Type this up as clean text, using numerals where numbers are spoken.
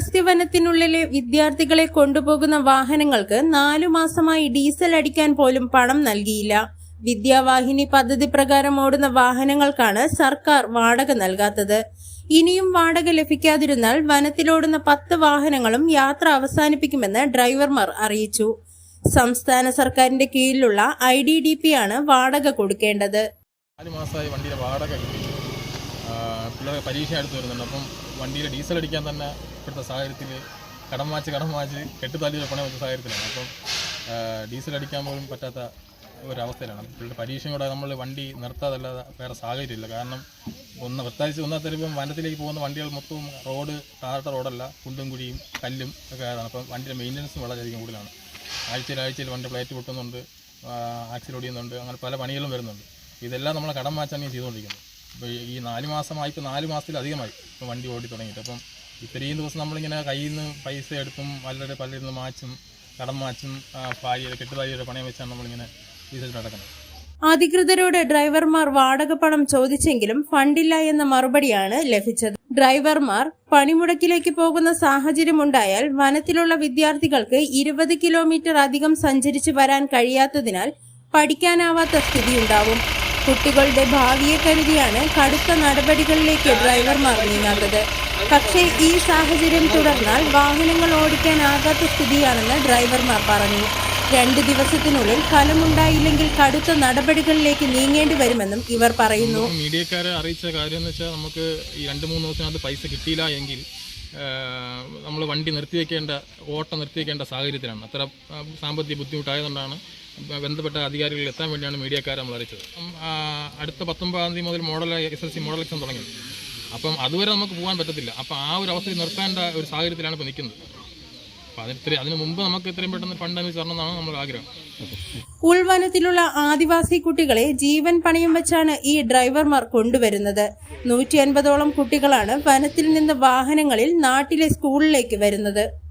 അഗസ്ത്യവനത്തിനുള്ളിലെ വിദ്യാർത്ഥികളെ കൊണ്ടുപോകുന്ന വാഹനങ്ങൾക്ക് 4 മാസമായി ഡീസൽ അടിക്കാൻ പോലും പണം നൽകിയില്ല. വിദ്യാവാഹിനി പദ്ധതി പ്രകാരം ഓടുന്ന വാഹനങ്ങൾക്കാണ് സർക്കാർ വാടക നൽകാത്തത്. ഇനിയും വാടക ലഭിക്കാതിരുന്നാൽ വനത്തിലോടുന്ന 10 വാഹനങ്ങളും യാത്ര അവസാനിപ്പിക്കുമെന്ന് ഡ്രൈവർമാർ അറിയിച്ചു. സംസ്ഥാന സർക്കാരിന്റെ കീഴിലുള്ള IDDP ആണ് വാടക കൊടുക്കേണ്ടത്. 4 മാസമായി വണ്ടിയുടെ വാടക പിള്ളേർ പരീക്ഷ അടുത്ത് വരുന്നുണ്ട്. അപ്പം വണ്ടിയിൽ ഡീസൽ അടിക്കാൻ തന്നെ ഇപ്പോഴത്തെ സാഹചര്യത്തിൽ കടം വാച്ച് കെട്ടുതാലിയിൽ പണം വെച്ച സാഹചര്യത്തിലാണ്. അപ്പം ഡീസൽ അടിക്കാൻ പോലും പറ്റാത്ത ഒരവസ്ഥയിലാണ്. പിള്ളേർ പരീക്ഷയും കൂടെ നമ്മൾ വണ്ടി നിർത്താതല്ലാതെ വേറെ സാഹചര്യമില്ല. കാരണം പ്രത്യേകിച്ച് ഒന്നാമത്തെ വനത്തിലേക്ക് പോകുന്ന വണ്ടികൾ മൊത്തവും ടാറിട്ട റോഡല്ല, കുണ്ടും കുഴിയും കല്ലും ഒക്കെ ആയതാണ്. അപ്പം വണ്ടിയുടെ മെയിൻ്റനൻസും വളരെയധികം കൂടുതലാണ്. ആഴ്ചയിൽ വണ്ടി പ്ലേറ്റ് പൊട്ടുന്നുണ്ട്, ആക്സിൽ ഒടിയുന്നുണ്ട്, അങ്ങനെ പല പണികളും വരുന്നുണ്ട്. ഇതെല്ലാം നമ്മളെ കടം വാച്ചാണ് ഈ ചെയ്തുകൊണ്ടിരിക്കുന്നത്. ഇപ്പോൾ ഈ 4 മാസമായി, ഇപ്പോൾ 4 മാസത്തിലധികമായി ഇപ്പോൾ വണ്ടി ഓടി തുടങ്ങിയിട്ട്. അപ്പം ഇത്രയും ദിവസം നമ്മളിങ്ങനെ കയ്യിൽ നിന്ന് പൈസ എടുത്തും പലരിൽ നിന്ന് മാച്ചും കടം മാച്ചും കെട്ടുതാലിയുടെ പണയം വെച്ചാണ് നമ്മളിങ്ങനെ ഡീസൽ നടക്കുന്നത്. അധികൃതരോട് ഡ്രൈവർമാർ വാടക പണം ചോദിച്ചെങ്കിലും ഫണ്ടില്ല എന്ന മറുപടിയാണ് ലഭിച്ചത്. ഡ്രൈവർമാർ പണിമുടക്കിലേക്ക് പോകുന്ന സാഹചര്യമുണ്ടായാൽ വനത്തിലുള്ള വിദ്യാർത്ഥികൾക്ക് 20 കിലോമീറ്റർ അധികം സഞ്ചരിച്ചു വരാൻ കഴിയാത്തതിനാൽ പഠിക്കാനാവാത്ത സ്ഥിതിയുണ്ടാവും. കുട്ടികളുടെ ഭാവിയെ കരുതിയാണ് കടുത്ത നടപടികളിലേക്ക് ഡ്രൈവർമാർ നീങ്ങാത്തത്. പക്ഷേ ഈ സാഹചര്യം തുടർന്നാൽ വാഹനങ്ങൾ ഓടിക്കാനാകാത്ത സ്ഥിതിയാണെന്ന് ഡ്രൈവർമാർ പറഞ്ഞു. 2 ദിവസത്തിനുള്ളിൽ ഫലമുണ്ടായില്ലെങ്കിൽ കടുത്ത നടപടികളിലേക്ക് നീങ്ങേണ്ടി വരുമെന്നും ഇവർ പറയുന്നു. മീഡിയക്കാരെ അറിയിച്ച കാര്യം എന്ന് വെച്ചാൽ നമുക്ക് ഈ 2-3 ദിവസത്തിനകത്ത് പൈസ കിട്ടിയില്ല എങ്കിൽ നമ്മൾ വണ്ടി ഓട്ടം നിർത്തിവെക്കേണ്ട സാഹചര്യത്തിലാണ്. അത്ര സാമ്പത്തിക ബുദ്ധിമുട്ടായതുകൊണ്ടാണ് ബന്ധപ്പെട്ട അധികാരികളിൽ എത്താൻ വേണ്ടിയാണ് മീഡിയക്കാരെ നമ്മൾ അറിയിച്ചത്. അടുത്ത 19-ാം തീയതി മുതൽ SSLC മോഡൽ എക്സാം തുടങ്ങി. അപ്പം അതുവരെ നമുക്ക് പോകാൻ പറ്റത്തില്ല. അപ്പം ആ ഒരു അവസ്ഥയിൽ നിർത്തേണ്ട ഒരു സാഹചര്യത്തിലാണ് ഇപ്പോൾ നിൽക്കുന്നത്. അപ്പം അതിന് മുമ്പ് നമുക്ക് ഇത്രയും പെട്ടെന്ന് ഫണ്ട് അനുസരണമെന്നാണ് നമ്മൾ ആഗ്രഹം. ഉൾവനത്തിലുള്ള ആദിവാസി കുട്ടികളെ ജീവൻ പണയം വെച്ചാണ് ഈ ഡ്രൈവർമാർ കൊണ്ടുവരുന്നത്. 150ഓളം കുട്ടികളാണ് വനത്തിൽ നിന്ന് വാഹനങ്ങളിൽ നാട്ടിലെ സ്കൂളിലേക്ക് വരുന്നത്.